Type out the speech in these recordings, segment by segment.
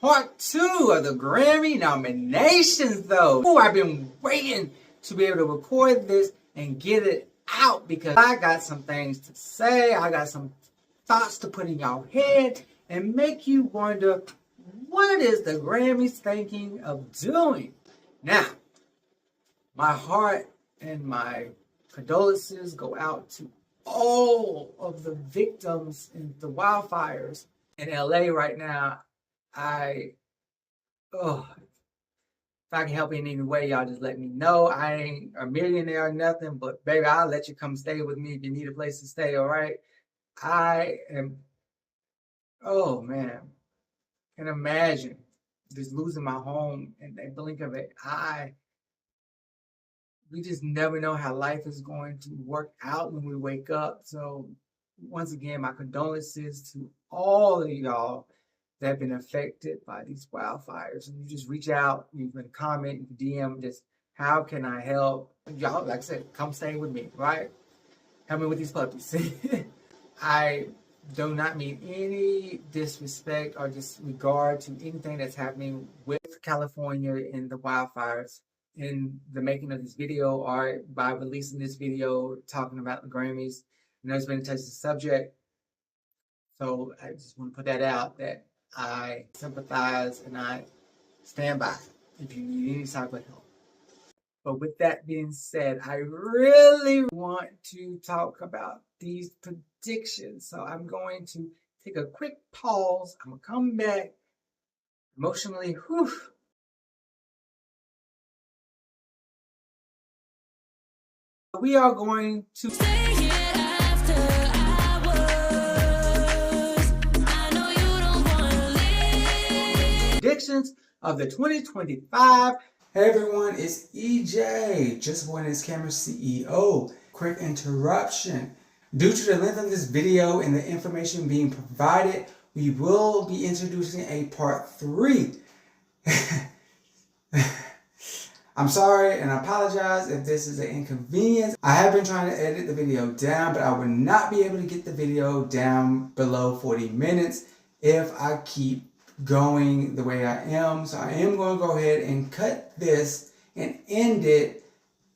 Part 2 of the Grammy nominations, though. Ooh, I've been waiting to be able to record this and get it out because I got some things to say. I got some thoughts to put in your head and make you wonder what is the Grammys thinking of doing. Now, my heart and my condolences go out to all of the victims in the wildfires in LA right now. If I can help in any way, y'all just let me know. I ain't a millionaire or nothing, but baby, I'll let you come stay with me if you need a place to stay, all right? Oh man, can imagine just losing my home in the blink of an eye. We just never know how life is going to work out when we wake up. So once again, my condolences to all of y'all that have been affected by these wildfires. And you just reach out, you can comment, you can DM, just how can I help? Y'all, like I said, come stay with me, right? Help me with these puppies. I do not mean any disrespect or disregard to anything that's happening with California in the wildfires in the making of this video or by releasing this video talking about the Grammys. I know it's been a touchy subject, so I just want to put that out that I sympathize and I stand by if you need any type of help. But with that being said, I really want to talk about these predictions. So I'm going to take a quick pause. I'm going to come back emotionally. We are going to stay here after hours. I know you don't want to leave. Predictions of the 2025. Hey everyone, it's EJ, Just Boy and His Camera CEO. Quick interruption. Due to the length of this video and the information being provided, we will be introducing a part 3. I'm sorry and I apologize if this is an inconvenience. I have been trying to edit the video down, but I will not be able to get the video down below 40 minutes if I keep going the way I am. So I am going to go ahead and cut this and end it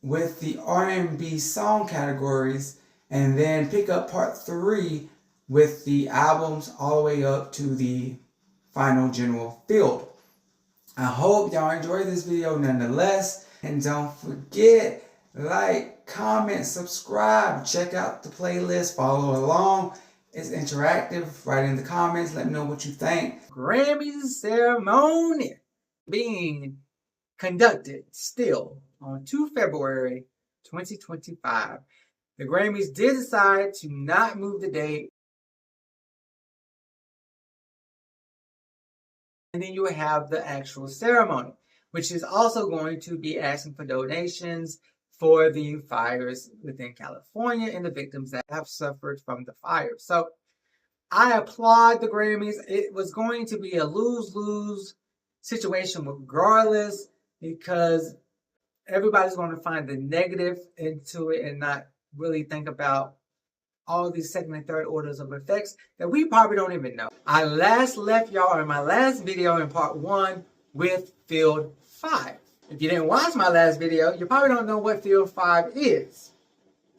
with the R&B song categories and then pick up part 3 with the albums all the way up to the final general field. I hope y'all enjoyed this video nonetheless. And don't forget, like, comment, subscribe, check out the playlist, follow along. It's interactive. Write in the comments. Let me know what you think. Grammy ceremony being conducted still on 2 February 2025. The Grammys did decide to not move the date. And then you will have the actual ceremony, which is also going to be asking for donations for the fires within California and the victims that have suffered from the fires. So I applaud the Grammys. It was going to be a lose-lose situation regardless because everybody's going to find the negative into it and not really think about all these second and third orders of effects that we probably don't even know. I last left y'all in my last video in part 1 with Field 5. If you didn't watch my last video, you probably don't know what Field 5 is.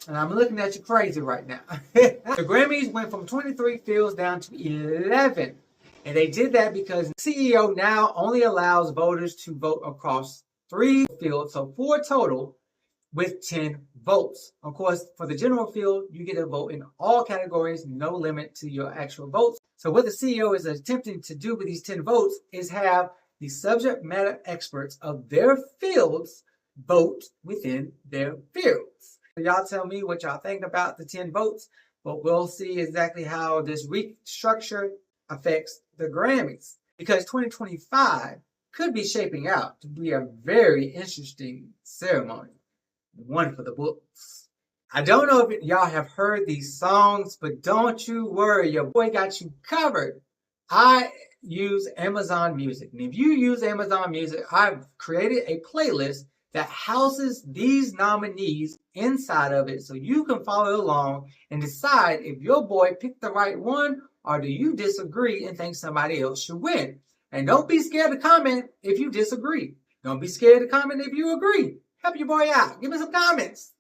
And I'm looking at you crazy right now. The Grammys went from 23 fields down to 11. And they did that because the CEO now only allows voters to vote across 3 fields, so 4 total, with 10 votes. Of course, for the general field, you get a vote in all categories, no limit to your actual votes. So what the CEO is attempting to do with these 10 votes is have the subject matter experts of their fields vote within their fields. So y'all tell me what y'all think about the 10 votes, but we'll see exactly how this restructure affects the Grammys. Because 2025 could be shaping out to be a very interesting ceremony. One for the books. I don't know if y'all have heard these songs, but don't you worry, your boy got you covered. I use Amazon Music, and if you use Amazon Music, I've created a playlist that houses these nominees inside of it so you can follow along and decide if your boy picked the right one or do you disagree and think somebody else should win. And don't be scared to comment if you disagree. Don't be scared to comment if you agree. Help your boy out. Give me some comments.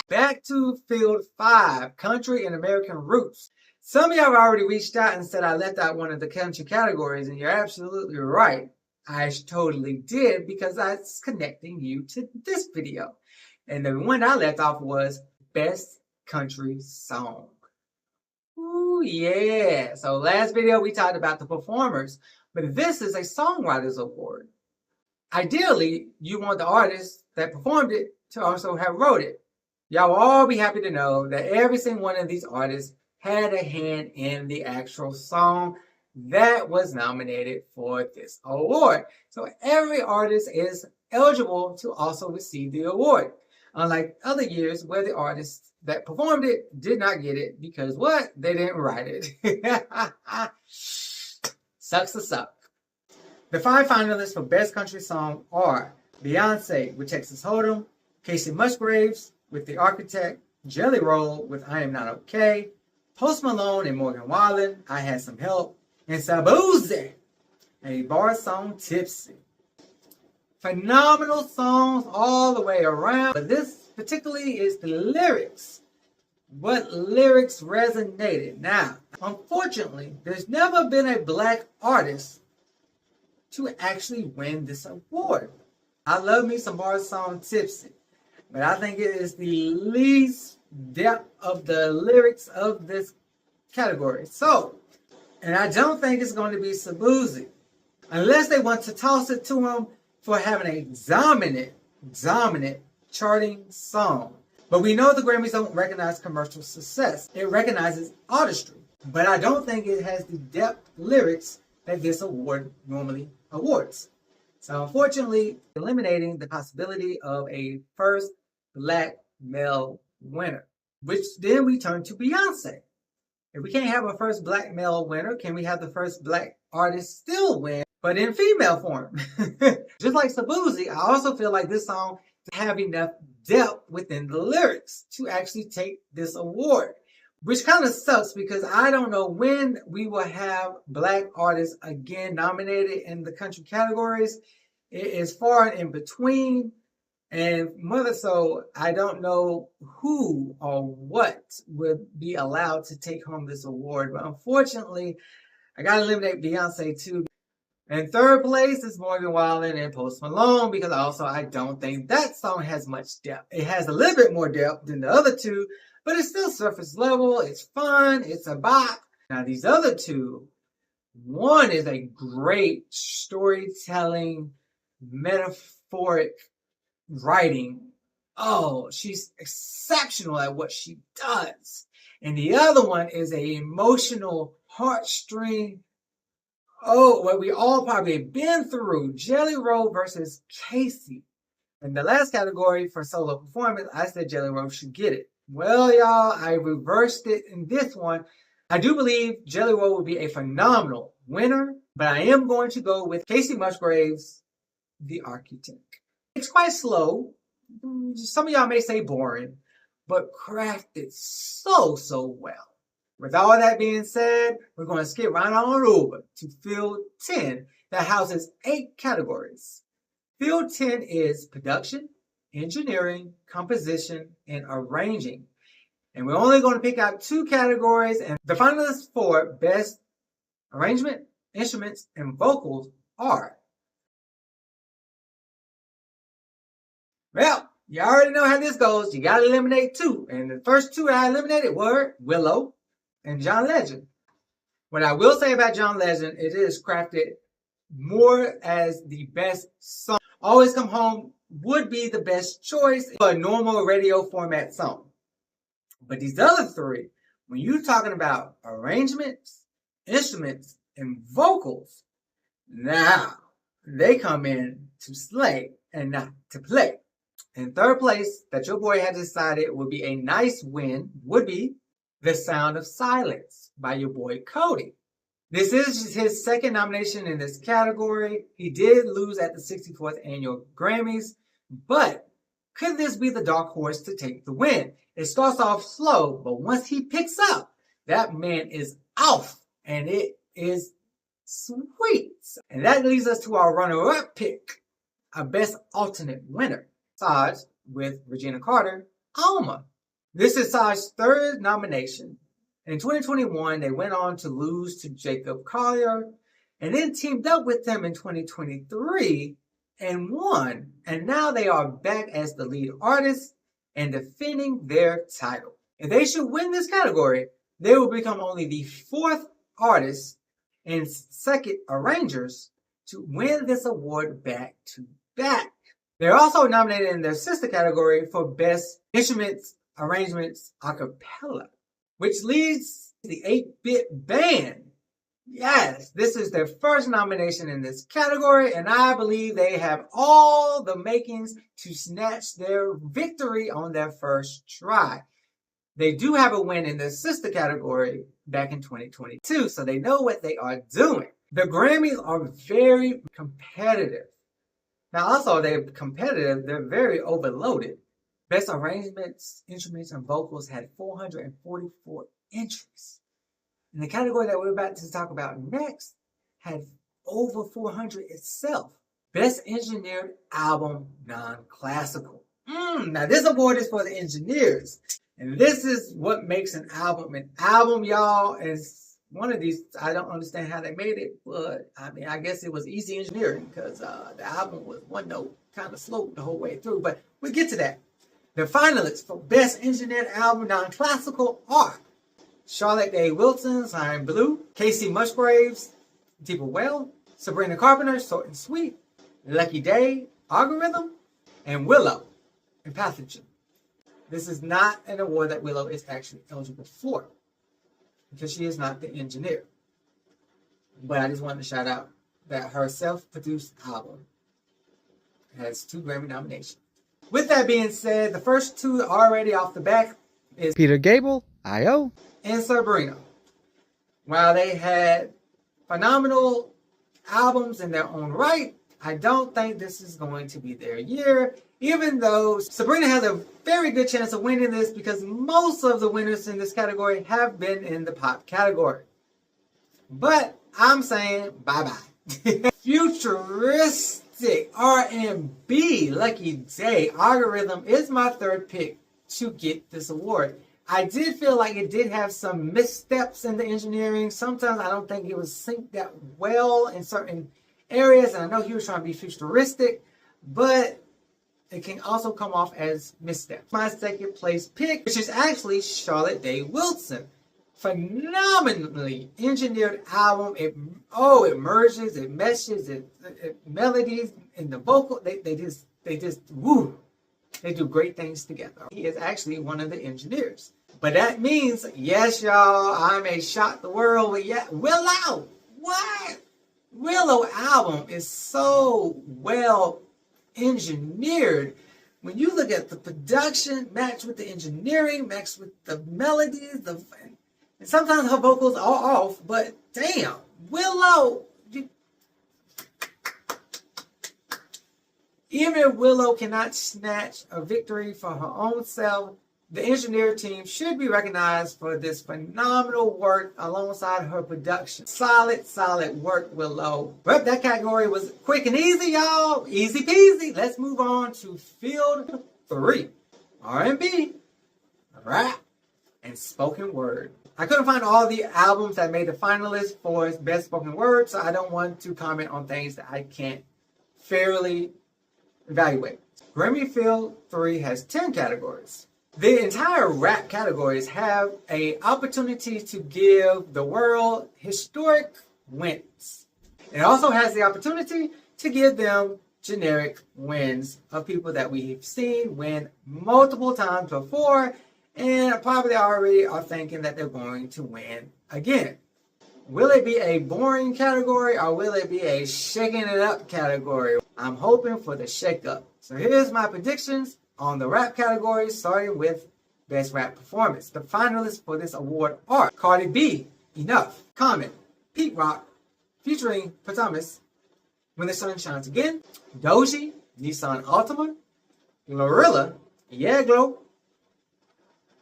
Back to field 5, country and American roots. Some of y'all have already reached out and said I left out one of the country categories, and you're absolutely right. I totally did, because that's connecting you to this video. And the one I left off was Best Country Song. Ooh, yeah. So last video we talked about the performers, but this is a songwriters award. Ideally, you want the artist that performed it to also have wrote it. Y'all will all be happy to know that every single one of these artists had a hand in the actual song that was nominated for this award. So every artist is eligible to also receive the award. Unlike other years where the artists that performed it did not get it because what? They didn't write it. Sucks to suck. The 5 finalists for Best Country Song are Beyonce with Texas Hold'em, Casey Musgraves with The Architect, Jelly Roll with I Am Not Okay, Post Malone and Morgan Wallen, I Had Some Help, and Sabuzi, a bar song Tipsy. Phenomenal songs all the way around, but this particularly is the lyrics. What lyrics resonated? Now, unfortunately, there's never been a black artist to actually win this award. I love me some bar song Tipsy, but I think it is the least depth of the lyrics of this category. So, and I don't think it's going to be Sabuzi, unless they want to toss it to him for having a dominant charting song. But we know the Grammys don't recognize commercial success. It recognizes artistry. But I don't think it has the depth lyrics that this award normally awards. So unfortunately, eliminating the possibility of a first black male winner, which then we turn to Beyonce. If we can't have a first black male winner, can we have the first black artist still win, but in female form? Just like Sabuzi, I also feel like this song doesn't have enough depth within the lyrics to actually take this award, which kind of sucks because I don't know when we will have black artists again nominated in the country categories. It is far and in between. And so I don't know who or what would be allowed to take home this award. But unfortunately, I got to eliminate Beyonce too. In third place is Morgan Wallen and Post Malone, because also I don't think that song has much depth. It has a little bit more depth than the other two, but it's still surface level. It's fun. It's a bop. Now these other two, one is a great storytelling, metaphoric writing. Oh, she's exceptional at what she does. And the other one is a emotional heartstring. Oh, what we all probably been through. Jelly Roll versus Casey. In the last category for solo performance, I said Jelly Roll should get it. Well, y'all, I reversed it in this one. I do believe Jelly Roll will be a phenomenal winner, but I am going to go with Casey Musgraves, The Architect. It's quite slow. Some of y'all may say boring, but crafted so well. With all that being said, we're going to skip right on over to Field 10 that houses 8 categories. Field 10 is production, engineering, composition, and arranging. And we're only going to pick out 2 categories, and the finalists for Best Arrangement, Instruments, and Vocals are... Well, you already know how this goes. You got to eliminate 2. And the first 2 I eliminated were Willow and John Legend. What I will say about John Legend, it is crafted more as the best song. Always Come Home would be the best choice for a normal radio format song. But these other 3, when you're talking about arrangements, instruments, and vocals, now they come in to slay and not to play. In third place, that your boy had decided would be a nice win, would be The Sound of Silence by your boy Cody. This is his second nomination in this category. He did lose at the 64th Annual Grammys, but could this be the dark horse to take the win? It starts off slow, but once he picks up, that man is off, and it is Sweet. And that leads us to our runner-up pick, a Best Alternate winner, Saj with Regina Carter, Alma. This is Saj's third nomination. In 2021, they went on to lose to Jacob Collier and then teamed up with them in 2023 and won. And now they are back as the lead artist and defending their title. If they should win this category, they will become only the fourth artist and second arrangers to win this award back to back. They're also nominated in their sister category for Best Instruments, Arrangements, Acapella, which leads the 8-Bit Band. Yes, this is their first nomination in this category, and I believe they have all the makings to snatch their victory on their first try. They do have a win in their sister category back in 2022, so they know what they are doing. The Grammys are very competitive. Now, also, they're competitive. They're very overloaded. Best Arrangements, Instruments, and Vocals had 444 entries. And the category that we're about to talk about next had over 400 itself. Best Engineered Album, Non-Classical. Now, this award is for the engineers. And this is what makes an album. An album, y'all, is one of these. I don't understand how they made it, but I mean, I guess it was easy engineering because the album was one note, kind of slow the whole way through. But we'll get to that. The finalists for Best Engineered Album Non-Classical are Charlotte Day Wilson's I'm Blue, Casey Musgraves, Deeper Well, Sabrina Carpenter, Short and Sweet, Lucky Day, Algorithm, and Willow and Pathogen. This is not an award that Willow is actually eligible for because she is not the engineer. But I just wanted to shout out that her self-produced album has 2 Grammy nominations. With that being said, the first 2 already off the back is Peter Gabriel, I.O. and Sabrina. While they had phenomenal albums in their own right, I don't think this is going to be their year, even though Sabrina has a very good chance of winning this because most of the winners in this category have been in the pop category. But I'm saying bye-bye. Futuristic R&B, Lucky Day, Algorithm is my third pick to get this award. I did feel like it did have some missteps in the engineering. Sometimes I don't think it was synced that well in certain areas. And I know he was trying to be futuristic, but it can also come off as missteps. My second place pick, which is actually Charlotte Day Wilson. Phenomenally engineered album. It merges, it meshes, it melodies and the vocal. They just woo. They do great things together. He is actually one of the engineers. But that means, yes, y'all, I may shock the world, but yeah, Willow. What? Willow album is so well engineered. When you look at the production, matched with the engineering, matched with the melodies, and sometimes her vocals are off, but damn, Willow. Even if Willow cannot snatch a victory for her own self, the engineer team should be recognized for this phenomenal work alongside her production. Solid work, Willow. But that category was quick and easy, y'all. Easy peasy. Let's move on to Field 3. R&B, rap, and spoken word. I couldn't find all the albums that made the finalists for Best Spoken Word, so I don't want to comment on things that I can't fairly evaluate. Grammy Field 3 has 10 categories. The entire rap categories have an opportunity to give the world historic wins. It also has the opportunity to give them generic wins of people that we've seen win multiple times before and probably already are thinking that they're going to win again. Will it be a boring category or will it be a shaking it up category? I'm hoping for the shake up. So here's my predictions on the rap category, starting with Best Rap Performance. The finalists for this award are Cardi B, Enough, Common, Pete Rock, featuring Patamas, When the Sun Shines Again, Doji, Nissan Altima, Glorilla, Yeah Glow,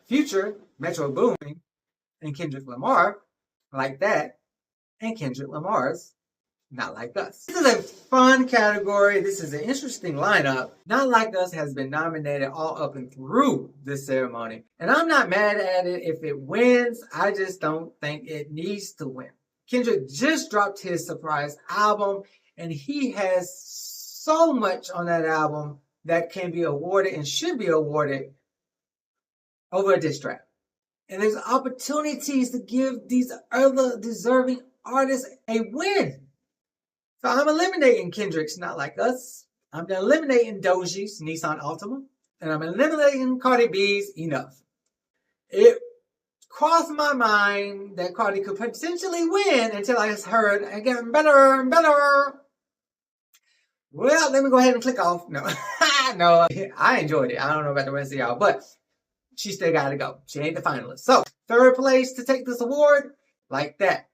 Future, Metro Boomin, and Kendrick Lamar, Like That, and Kendrick Lamar's Not Like Us. This is a fun category. This is an interesting lineup. Not Like Us has been nominated all up and through this ceremony. And I'm not mad at it if it wins. I just don't think it needs to win. Kendrick just dropped his surprise album, and he has so much on that album that can be awarded and should be awarded over a diss track. And there's opportunities to give these other deserving artists a win. So I'm eliminating Kendrick's Not Like Us. I'm eliminating Doji's Nissan Altima. And I'm eliminating Cardi B's Enough. It crossed my mind that Cardi could potentially win until I heard it getting better and better. Well, let me go ahead and click off. No, no, I enjoyed it. I don't know about the rest of y'all, but she still got to go. She ain't the finalist. So, third place to take this award, Like That.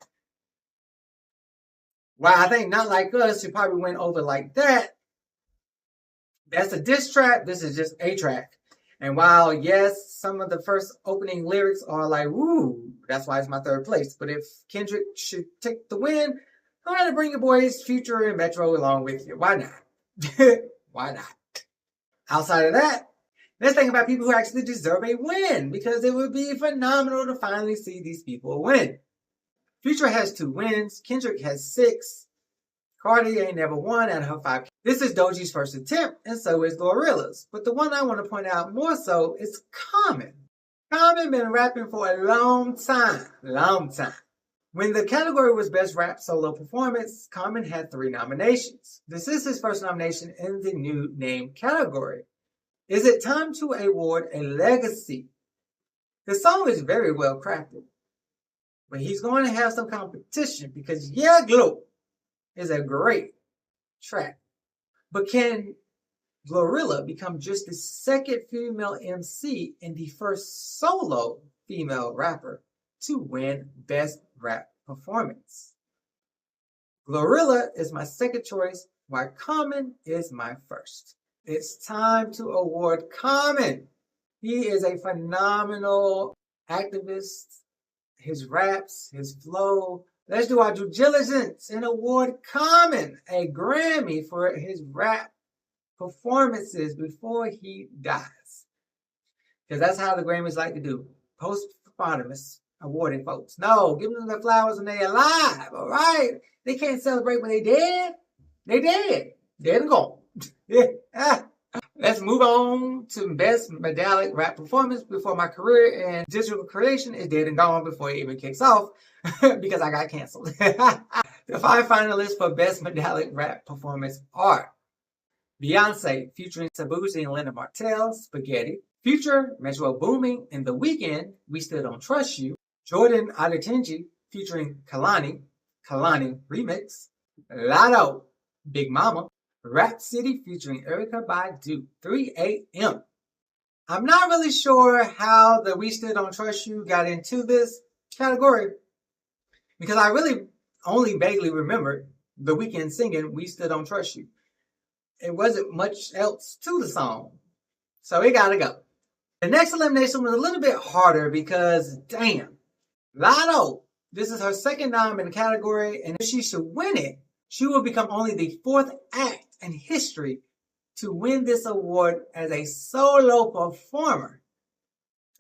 Well, I think Not Like Us should probably win over Like That. That's a diss track. This is just a track. And while, yes, some of the first opening lyrics are like, woo, that's why it's my third place. But if Kendrick should take the win, go ahead and bring your boys Future and Metro along with you. Why not? Why not? Outside of that, let's think about people who actually deserve a win, because it would be phenomenal to finally see these people win. Future has 2 wins. Kendrick has 6. Cardi ain't never won out of her 5. This is Doji's first attempt, and so is Glorilla's. But the one I want to point out more so is Common. Common been rapping for a long time. Long time. When the category was Best Rap Solo Performance, Common had 3 nominations. This is his first nomination in the new name category. Is it time to award a legacy? The song is very well crafted, but he's going to have some competition because Yeah Glow is a great track. But can Glorilla become just the second female MC and the first solo female rapper to win Best Rap Performance? Glorilla is my second choice, while Common is my first. It's time to award Common. He is a phenomenal activist. His raps, his flow. Let's do our due diligence and award Common a Grammy for his rap performances before he dies. Because that's how the Grammys like to do. Post-mortemus awarding folks. No, give them the flowers when they're alive, all right? They can't celebrate when they're dead. They dead. Dead and gone. Let's move on to Best Medallic Rap Performance before my career in digital creation is dead and gone before it even kicks off because I got canceled. The 5 finalists for Best Medallic Rap Performance are Beyonce featuring Sabuzi and Linda Martell, Spaghetti. Future, Metro Booming, and The Weeknd, We Still Don't Trust You. Jordan Adetunji featuring Kalani, Kalani Remix. Lotto, Big Mama. Rap City featuring Erykah Badu, 3 a.m. I'm not really sure how the We Still Don't Trust You got into this category, because I really only vaguely remembered The Weeknd singing We Still Don't Trust You. It wasn't much else to the song, so it gotta go. The next elimination was a little bit harder because, damn, Lotto, this is her second nom in the category, and if she should win it, she will become only the 4th act in history to win this award as a solo performer.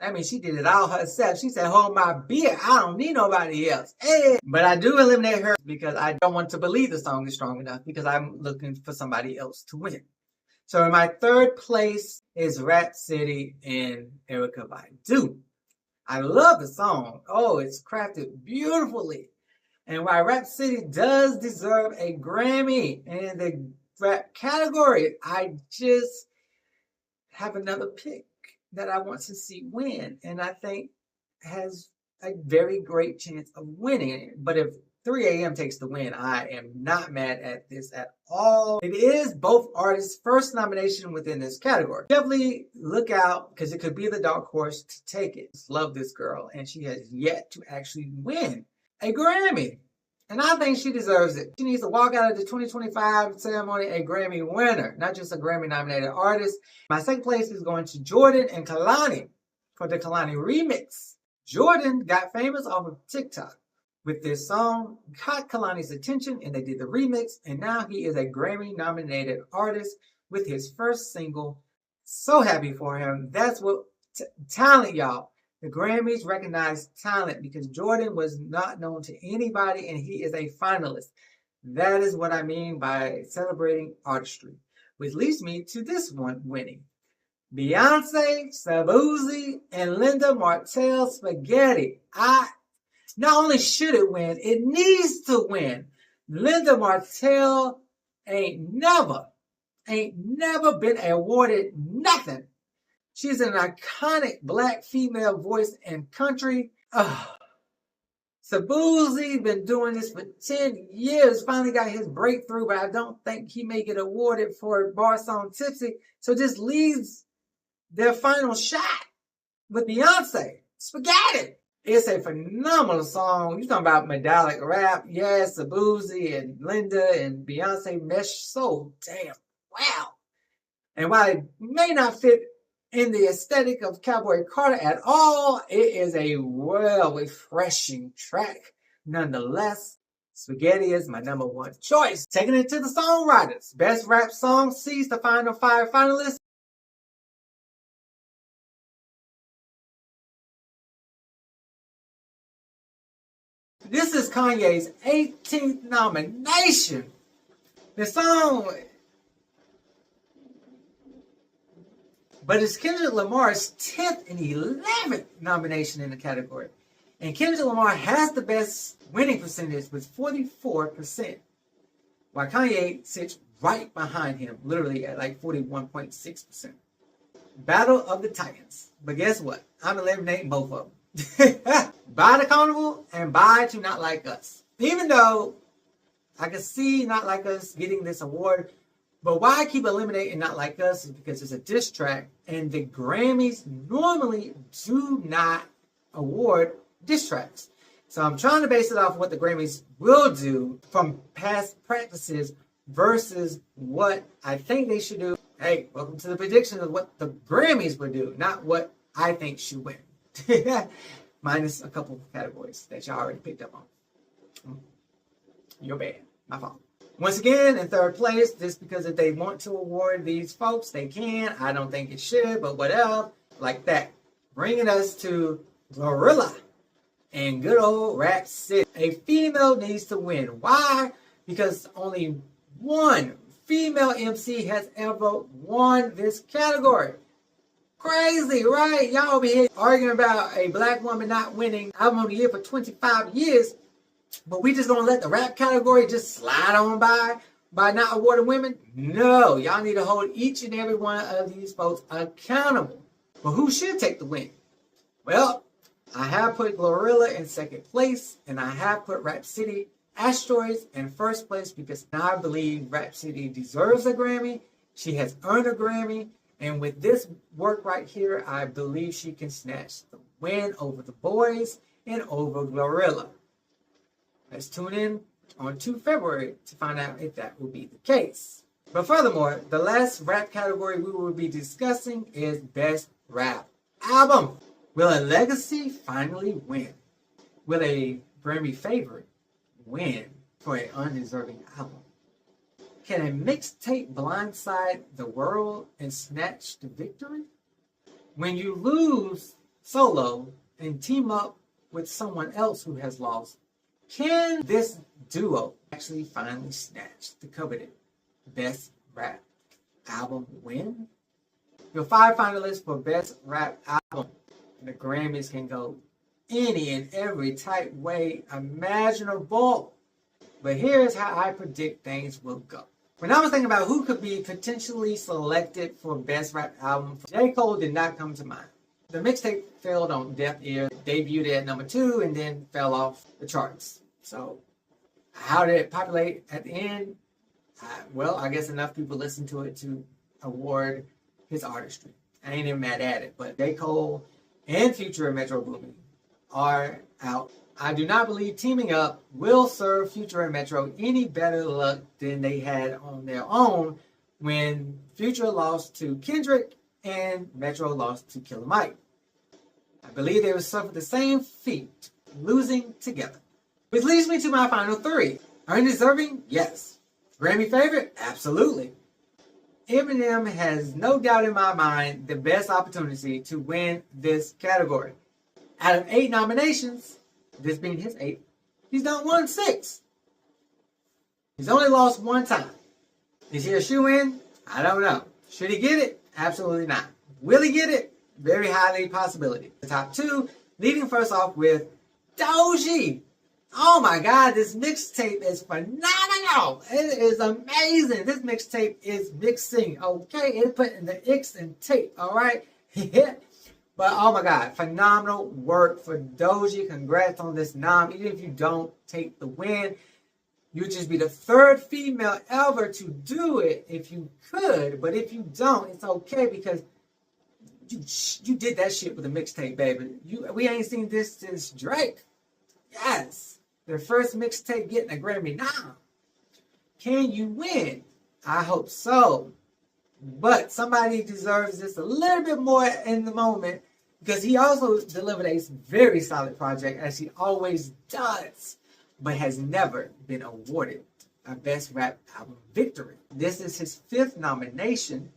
I mean, she did it all herself. She said, hold my beer. I don't need nobody else. Hey. But I do eliminate her because I don't want to believe the song is strong enough, because I'm looking for somebody else to win. So in my 3rd place is Rap City and Erykah Badu. I love the song. Oh, it's crafted beautifully. And while Rap City does deserve a Grammy in the rap category, I just have another pick that I want to see win, and I think has a very great chance of winning it. But if 3 a.m. takes the win, I am not mad at this at all. It is both artists' first nomination within this category. Definitely look out, because it could be the dark horse to take it. Love this girl, and she has yet to actually win a Grammy. And I think she deserves it. She needs to walk out of the 2025 ceremony a Grammy winner, not just a Grammy-nominated artist. My second place is going to Jordan and Kalani for the Kalani remix. Jordan got famous off of TikTok. with this song, caught Kalani's attention and they did the remix, and now he is a Grammy nominated artist with his first single. So happy for him. That's what talent, y'all. The Grammys recognize talent because Jordan was not known to anybody and he is a finalist. That is what I mean by celebrating artistry, which leads me to this one winning. Beyonce, Sabuzi, and Linda Martell Spaghetti. Not only should it win, it needs to win. Linda Martell ain't never been awarded nothing. She's an iconic black female voice in country. Sabuzi been doing this for 10 years. Finally got his breakthrough, but I don't think he may get awarded for Bar Song Tipsy. So this leaves their final shot with Beyonce. Spaghetti. It's a phenomenal song. You're talking about medallic rap. Yes, Sabuzi and Linda and Beyonce mesh so damn well. And while it may not fit in the aesthetic of Cowboy Carter at all, it is a well refreshing track. Nonetheless, Spaghetti is my number one choice. Taking it to the songwriters. Best rap song sees the final 5 finalists. This is Kanye's 18th nomination. The song, but it's Kendrick Lamar's 10th and 11th nomination in the category. And Kendrick Lamar has the best winning percentage with 44%, while Kanye sits right behind him, literally at like 41.6%. Battle of the Titans. But guess what? I'm eliminating both of them. Bye to Carnival and bye to Not Like Us. Even though I can see Not Like Us getting this award, but why I keep eliminating Not Like Us is because it's a diss track, and the Grammys normally do not award diss tracks. So I'm trying to base it off what the Grammys will do from past practices versus what I think they should do. Hey, welcome to the prediction of what the Grammys would do, not what I think should win. Minus a couple of categories that y'all already picked up on. You're bad. My fault. Once again, in third place, just because if they want to award these folks, they can. I don't think it should, but whatever. Like that. Bringing us to Gorilla and good old Rap City. A female needs to win. Why? Because only one female MC has ever won this category. Crazy, right? Y'all over here arguing about a black woman not winning Album of the Year for 25 years, but we just gonna let the rap category just slide on by not awarding women? No, y'all need to hold each and every one of these folks accountable. But who should take the win? Well, I have put Glorilla in second place, and I have put Rap City Asteroids in first place because I believe Rap City deserves a Grammy. She has earned a Grammy. And with this work right here, I believe she can snatch the win over the boys and over Glorilla. Let's tune in on 2 February to find out if that will be the case. But furthermore, the last rap category we will be discussing is Best Rap Album. Will a legacy finally win? Will a Grammy favorite win for an undeserving album? Can a mixtape blindside the world and snatch the victory? When you lose solo and team up with someone else who has lost, can this duo actually finally snatch the coveted Best Rap Album win? Your 5 finalists for Best Rap Album. The Grammys can go any and every type way imaginable. But here's how I predict things will go. When I was thinking about who could be potentially selected for Best Rap Album, J. Cole did not come to mind. The mixtape failed on deaf ear, debuted at number 2, and then fell off the charts. So, how did it populate at the end? Well, I guess enough people listened to it to award his artistry. I ain't even mad at it, but J. Cole and Future and Metro Boomin are out. I do not believe teaming up will serve Future and Metro any better luck than they had on their own when Future lost to Kendrick and Metro lost to Killer Mike. I believe they will suffer the same fate, losing together. Which leads me to my final three. Undeserving? Yes. Grammy favorite? Absolutely. Eminem has no doubt in my mind the best opportunity to win this category. Out of 8 nominations, this being his 8th, he's done won 6. He's only lost 1 time. Is he a shoo-in? I don't know. Should he get it? Absolutely not. Will he get it? Very highly possibility. The top 2, leading first off with Doji. Oh my God, this mixtape is phenomenal. It is amazing. This mixtape is mixing, okay? It's putting the X in tape, all right? But oh my God, phenomenal work for Doji. Congrats on this nom. Even if you don't take the win, you'd just be the 3rd female ever to do it if you could. But if you don't, it's okay because you did that shit with a mixtape, baby. We ain't seen this since Drake. Yes. Their first mixtape getting a Grammy nom. Can you win? I hope so. But somebody deserves this a little bit more in the moment because he also delivered a very solid project as he always does, but has never been awarded a Best Rap Album victory. This is his 5th nomination.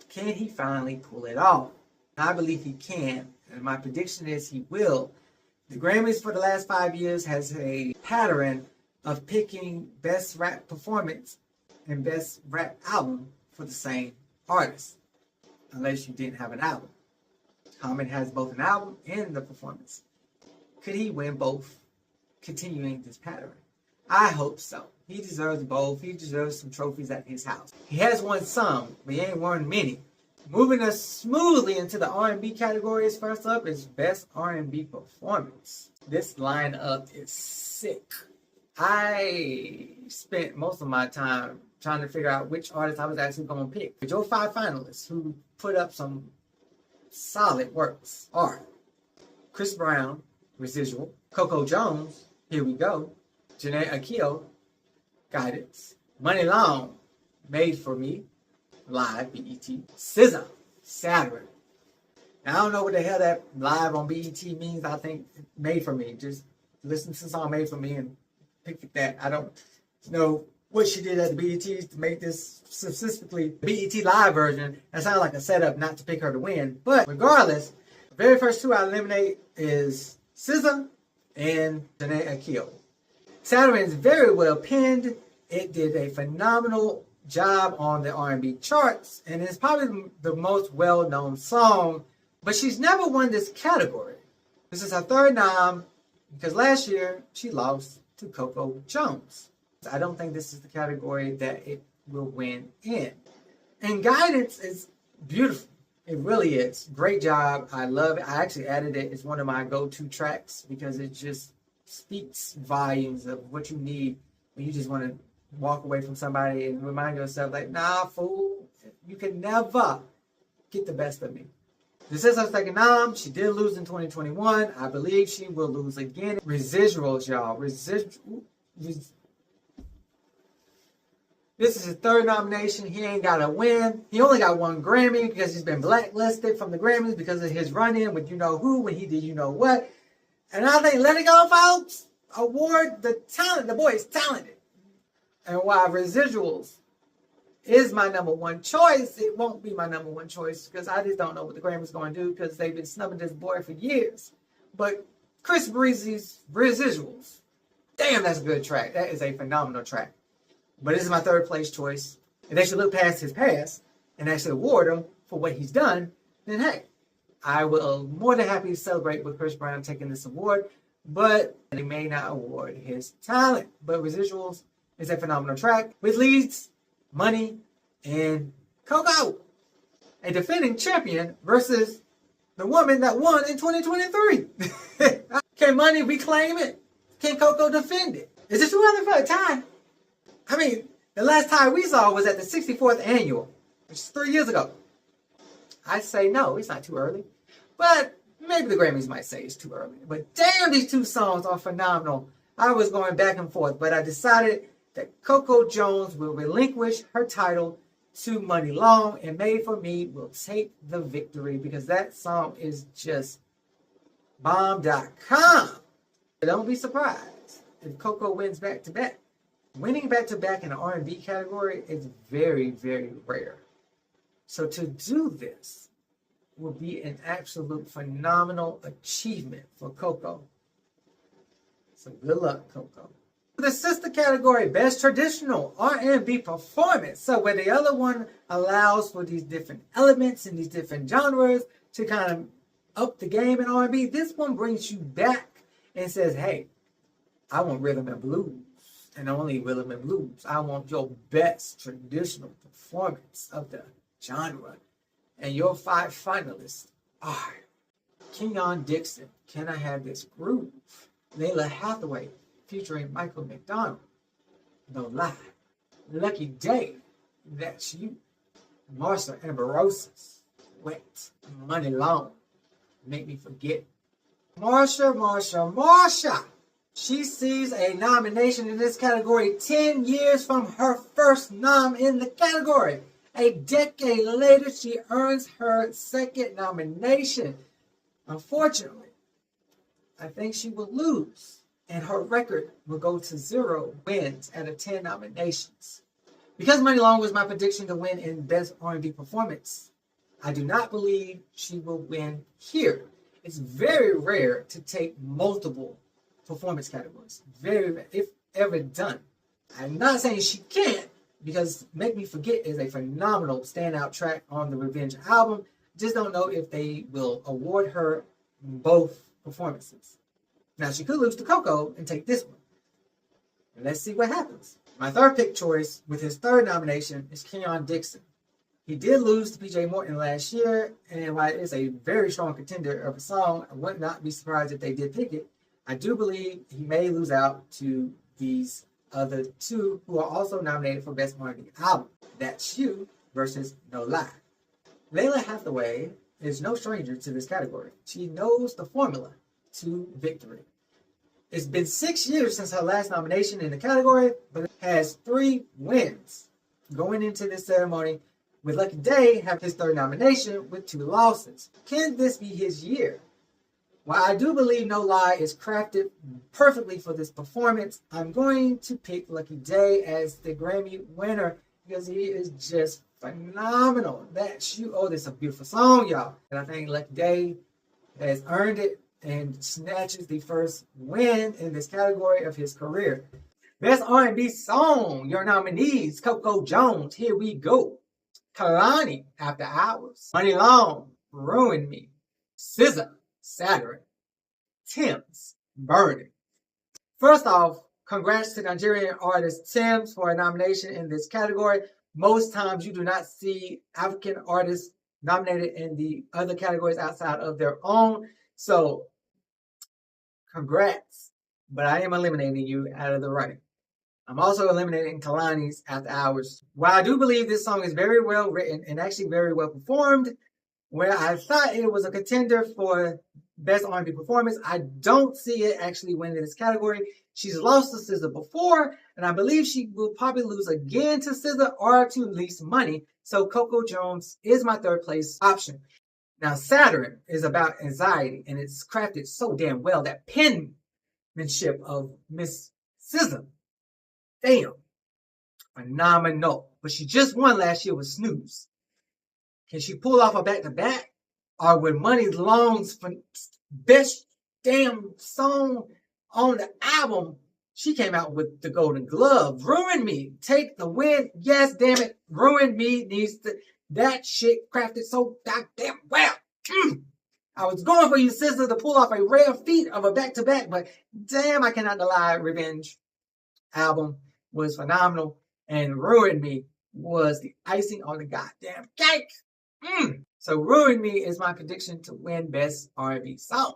Can he finally pull it off? I believe he can, and my prediction is he will. The Grammys for the last 5 years has a pattern of picking Best Rap Performance and Best Rap Album for the same artist, unless you didn't have an album. Common has both an album and the performance. Could he win both, continuing this pattern? I hope so. He deserves both. He deserves some trophies at his house. He has won some, but he ain't won many. Moving us smoothly into the R&B categories, first up is Best R&B Performance. This lineup is sick. I spent most of my time trying to figure out which artist I was actually going to pick. Your 5 finalists who put up some solid works are Chris Brown, Residual, Coco Jones, Here We Go, Janae Akio, Guidance, Money Long, Made For Me, Live, BET, SZA, Saturn. Now, I don't know what the hell that live on BET means. I think Made For Me. Just listen to the song Made For Me and pick that. I don't know what she did at the BET to make this specifically BET live version. That sounds like a setup not to pick her to win. But regardless, the very first 2 I eliminate is SZA and Janae Akio. Saturn is very well penned. It did a phenomenal job on the R&B charts, and it's probably the most well-known song, but she's never won this category. This is her 3rd nom, because last year she lost to Coco Jones. I don't think this is the category that it will win in. And Guidance is beautiful. It really is. Great job. I love it. I actually added it. It's one of my go-to tracks because it just speaks volumes of what you need when you just want to walk away from somebody and remind yourself, like, nah, fool, you can never get the best of me. This is her 2nd nom. She did lose in 2021. I believe she will lose again. Residuals, y'all. This is his 3rd nomination. He ain't got a win. He only got 1 Grammy because he's been blacklisted from the Grammys because of his run-in with you-know-who when he did you-know-what. And I think Let It Go, folks, award the talent. The boy is talented. And while Residuals is my number 1 choice, it won't be my number 1 choice because I just don't know what the Grammys going to do because they've been snubbing this boy for years. But Chris Breezy's Residuals, damn, that's a good track. That is a phenomenal track. But this is my 3rd place choice. If they should look past his past and actually award him for what he's done, then hey, I will more than happy to celebrate with Chris Brown taking this award, but they may not award his talent. But Residuals is a phenomenal track, which leads Money and Coco, a defending champion versus the woman that won in 2023. Can Money reclaim it? Can Coco defend it? Is it too early for a tie? I mean, the last tie we saw was at the 64th annual, which is 3 years ago. I say no, it's not too early. But maybe the Grammys might say it's too early. But damn, these 2 songs are phenomenal. I was going back and forth, but I decided that Coco Jones will relinquish her title to Money Long, and Made For Me will take the victory because that song is just bomb.com. Don't be surprised if Coco wins back-to-back. Winning back-to-back in the R&B category is very, very rare. So to do this will be an absolute phenomenal achievement for Coco. So good luck, Coco. The sister category, Best Traditional R&B Performance. So where the other one allows for these different elements and these different genres to kind of up the game in R&B, this one brings you back and says, hey, I want rhythm and blues, and only rhythm and blues. I want your best traditional performance of the genre. And your 5 finalists are Kenyon Dixon, Can I Have This Groove? Layla Hathaway, featuring Michael McDonald, No Lie. Lucky Day, That's You. Marsha Ambrosius, Wet. Money Long, Make Me Forget. Marsha. She sees a nomination in this category 10 years from her first nom in the category. A decade later, she earns her second nomination. Unfortunately, I think she will lose, and her record will go to 0 wins out of 10 nominations. Because Money Long was my prediction to win in Best R&B Performance, I do not believe she will win here. It's very rare to take multiple performance categories. Very rare, if ever done. I'm not saying she can't, because Make Me Forget is a phenomenal standout track on the Revenge album. Just don't know if they will award her both performances. Now, she could lose to Coco and take this one. Let's see what happens. My third pick choice with his third nomination is Kenyon Dixon. He did lose to PJ Morton last year, and while it is a very strong contender of a song, I would not be surprised if they did pick it. I do believe he may lose out to these other 2 who are also nominated for Best R&B Album. That's You versus No Lie. Layla Hathaway is no stranger to this category. She knows the formula to victory. It's been 6 years since her last nomination in the category, but has 3 wins going into this ceremony, with Lucky Day have his 3rd nomination with 2 losses. Can this be his year? While I do believe No Lie is crafted perfectly for this performance, I'm going to pick Lucky Day as the Grammy winner because he is just phenomenal. That's You. Oh, this is a beautiful song, y'all. And I think Lucky Day has earned it and snatches the first win in this category of his career. Best R&B Song, your nominees, Coco Jones, Here We Go. Kalani, After Hours. Money Long, Ruin Me. SZA, Saturn. Tim's, Burning. First off, congrats to Nigerian artist Tim's for a nomination in this category. Most times you do not see African artists nominated in the other categories outside of their own. So, congrats. But I am eliminating you out of the running. I'm also eliminating Kalani's After Hours. While I do believe this song is very well written and actually very well performed, where I thought it was a contender for Best R&B Performance, I don't see it actually winning this category. She's lost to SZA before, and I believe she will probably lose again to SZA or to Least Money. So Coco Jones is my 3rd place option. Now, Saturn is about anxiety, and it's crafted so damn well. That penmanship of Miss SZA, damn, phenomenal. But she just won last year with Snooze. Can she pull off a back-to-back? Or with Money Long's best damn song on the album, she came out with the Golden Glove. Ruin Me, take the win. Yes, damn it. Ruin Me needs to, that shit crafted so goddamn well. I was going for you, SZA, to pull off a rare feat of a back-to-back, but damn, I cannot deny Revenge album was phenomenal, and Ruin Me was the icing on the goddamn cake. So Ruin Me is my prediction to win Best R&B Song.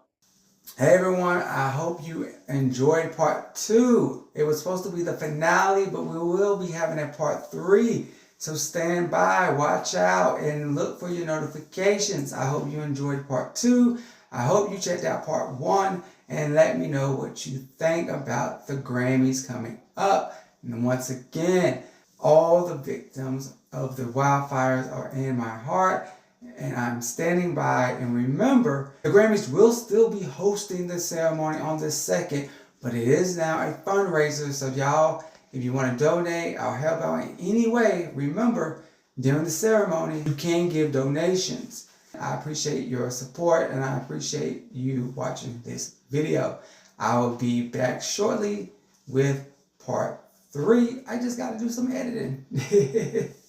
Hey everyone, I hope you enjoyed part 2. It was supposed to be the finale, but we will be having a part 3. So stand by, watch out, and look for your notifications. I hope you enjoyed part 2. I hope you checked out part 1 and let me know what you think about the Grammys coming up. And once again, all the victims of the wildfires are in my heart, and I'm standing by. And remember, the Grammys will still be hosting the ceremony on the 2nd, But it is now a fundraiser, so y'all, if you want to donate or help out in any way, remember, during the ceremony, you can give donations. I appreciate your support and I appreciate you watching this video. I will be back shortly with part 3. I just got to do some editing.